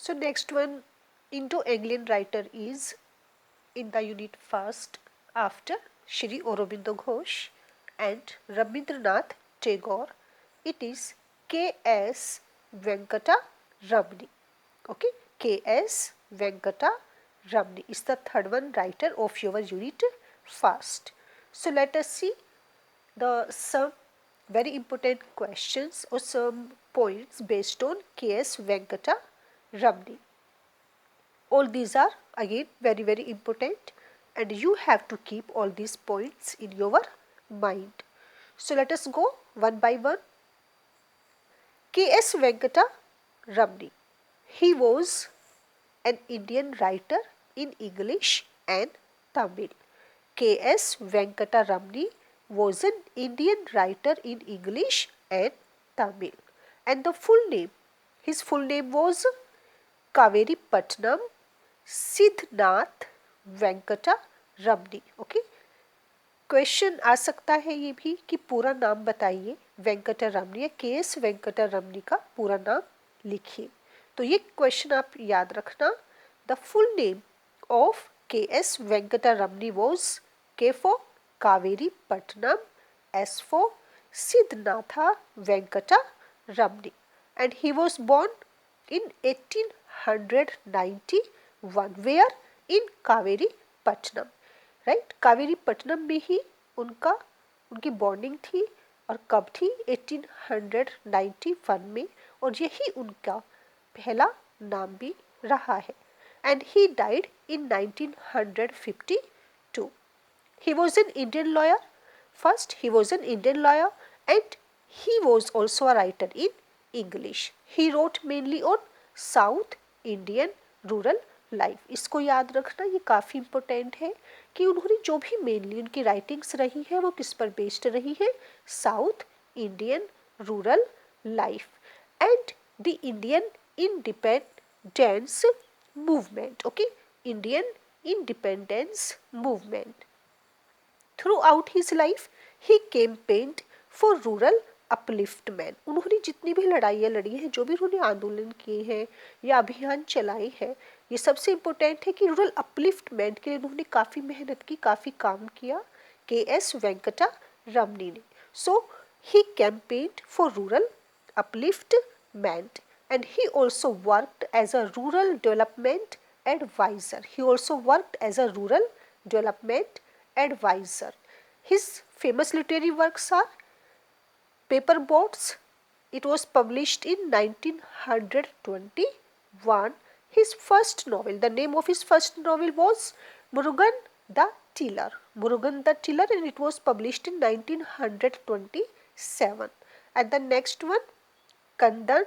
So next one, Indo-Anglian writer is in the unit first after Shri Aurobindo Ghosh and Rabindranath Tagore. It is K.S. Venkata Ramani. Okay, K.S. Venkata Ramani is the third one writer of your unit first. So let us see some very important questions or some points based on K.S. Venkata Ramani. All these are again very important, and you have to keep all these points in your mind. So let us go one by one. K.S. Venkata Ramani. He was an Indian writer in English and Tamil. K.S. Venkata Ramani was an Indian writer in English and Tamil. And the full name, his full name was Kaveri Patnam Siddhanath Venkata Ramani. Okay, question आ सकता है ये भी कि पूरा नाम बताइए वेंकटा रमनी या के.एस. वेंकटा रमनी का पूरा नाम लिखिए. तो ये क्वेश्चन आप याद रखना. The full name of K S. Venkata Ramani was K for Kaveri Pattanam, S for Siddhanatha Venkata Ramani, and he was born in 1891. Where? In Kaveri Pattanam. Right, Kaveri Pattanam में ही उनकी बॉन्डिंग थी. और कब थी? 1891 में. और यही उनका पहला नाम भी रहा है. And he died in 1952. He was an Indian lawyer. First, he was an Indian lawyer and he was also a writer in English. He wrote mainly on South Indian rural life. इसको याद रखना, ये काफ़ी important है कि उन्होंने जो भी मेनली उनकी राइटिंग्स रही है वो किस पर बेस्ड रही है? South Indian rural life and the Indian independence movement. Okay, Indian independence movement. Throughout his life, he campaigned for rural upliftment. उन्होंने जितनी भी लड़ाइयाँ लड़ी हैं, जो भी उन्होंने आंदोलन किए हैं या अभियान चलाए हैं, ये सबसे इम्पोर्टेंट है कि रूरल अपलिफ्टमेंट के लिए उन्होंने काफ़ी मेहनत की, काफ़ी काम किया के.एस. वेंकटा रमनी ने. So he campaigned for rural upliftment and he also worked as a rural development advisor. He also worked as a rural development advisor. His famous literary works are Paper Boats. It was published in 1921. His first novel, the name of his first novel was Murugan the Tiller. Murugan the Tiller, and it was published in 1927. And the next one, Kandan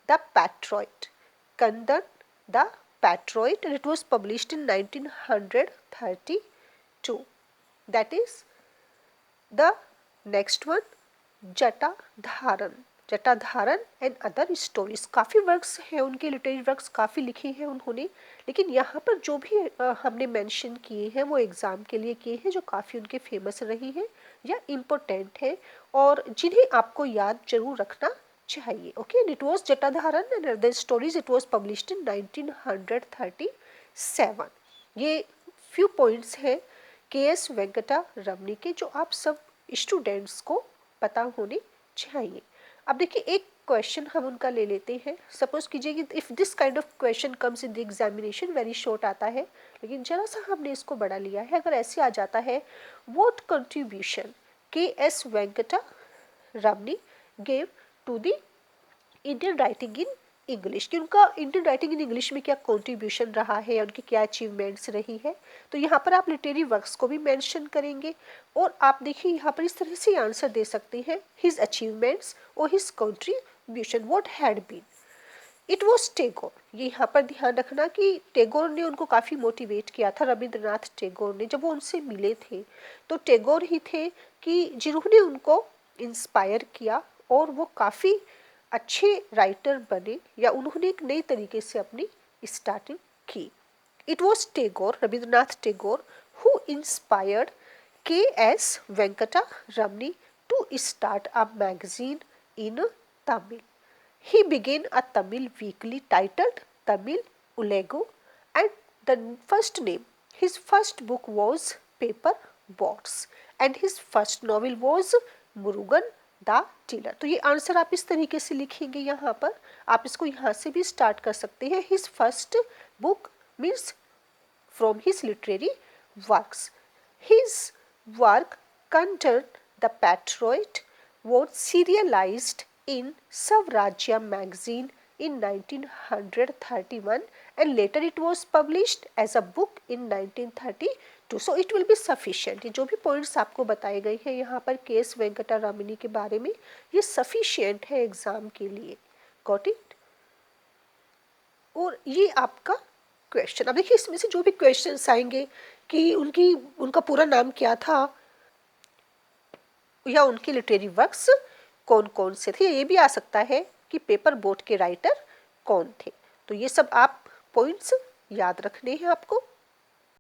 the Patriot. Kandan the Patriot, and it was published in 1932. That is the next one, Jatadharan. Jatadharan and other stories. काफ़ी works हैं उनके, literary works काफ़ी लिखे हैं उन्होंने, लेकिन यहाँ पर जो भी हमने मेंशन किए हैं वो एग्ज़ाम के लिए किए हैं, जो काफ़ी उनके फेमस रही हैं या इम्पोर्टेंट है और जिन्हें आपको याद जरूर रखना चाहिए. Okay, it was Jatadharan and other stories. It was published in 1937. ये फ्यू पॉइंट्स हैं के.एस. वेंकटा रमनी के जो आप सब स्टूडेंट्स को पता होने चाहिए. अब देखिए, एक क्वेश्चन हम उनका ले लेते हैं. सपोज कीजिए कि if this kind of question comes in the examination, very short आता है, लेकिन जरा सा हमने इसको बड़ा लिया है. अगर ऐसे आ जाता है, what contribution K S. Venkata Ramani gave to the Indian writing in English, कि उनका इंडियन राइटिंग इन इंग्लिश में क्या कॉन्ट्रीब्यूशन रहा है, उनकी क्या अचीवमेंट्स रही है. तो यहाँ पर आप लिटरेरी वर्क्स को भी मेंशन करेंगे और आप देखिए यहाँ पर इस तरह से आंसर दे सकते हैं, हिज अचीवमेंट्स और his contribution what had been. It was Tagore. ये यहाँ पर ध्यान रखना कि टैगोर ने उनको काफ़ी मोटिवेट किया था. रविंद्रनाथ टैगोर ने, जब वो उनसे मिले थे तो टैगोर ही थे कि जिन्होंने उनको इंस्पायर किया और वो काफ़ी अच्छे राइटर बने या उन्होंने एक नई तरीके से अपनी स्टार्टिंग की. It was Tagore, Rabindranath Tagore, who inspired K S. Venkata Ramani to start a magazine in Tamil. He began a Tamil weekly titled Tamil Ulegu, and the first name, his first book was Paper Boats and his first novel was Murugan the Tiller। तो ये answer आप इस तरीके से लिखेंगे यहाँ पर, आप इसको यहाँ से भी स्टार्ट कर सकते हैं। His first book means from his literary works. His work content The Patriot was serialized in Swarajya magazine in 1931 and later it was published as a book in 1932. So it will be sufficient। ये जो भी points आपको बताए गए हैं यहाँ पर KS Venkata रामिनी के बारे में, ये सफिशिएंट है एग्जाम के लिए। Got it? और ये आपका क्वेश्चन। अब देखिए इसमें से जो भी क्वेश्चंस आएंगे कि उनका पूरा नाम क्या था या उनके लिटरेरी वर्क्स कौन कौन से थे, ये भी आ सकता है कि पेपर बोट के राइटर कौन थे। तो ये सब आप पॉइंट्स याद रखने हैं आपको।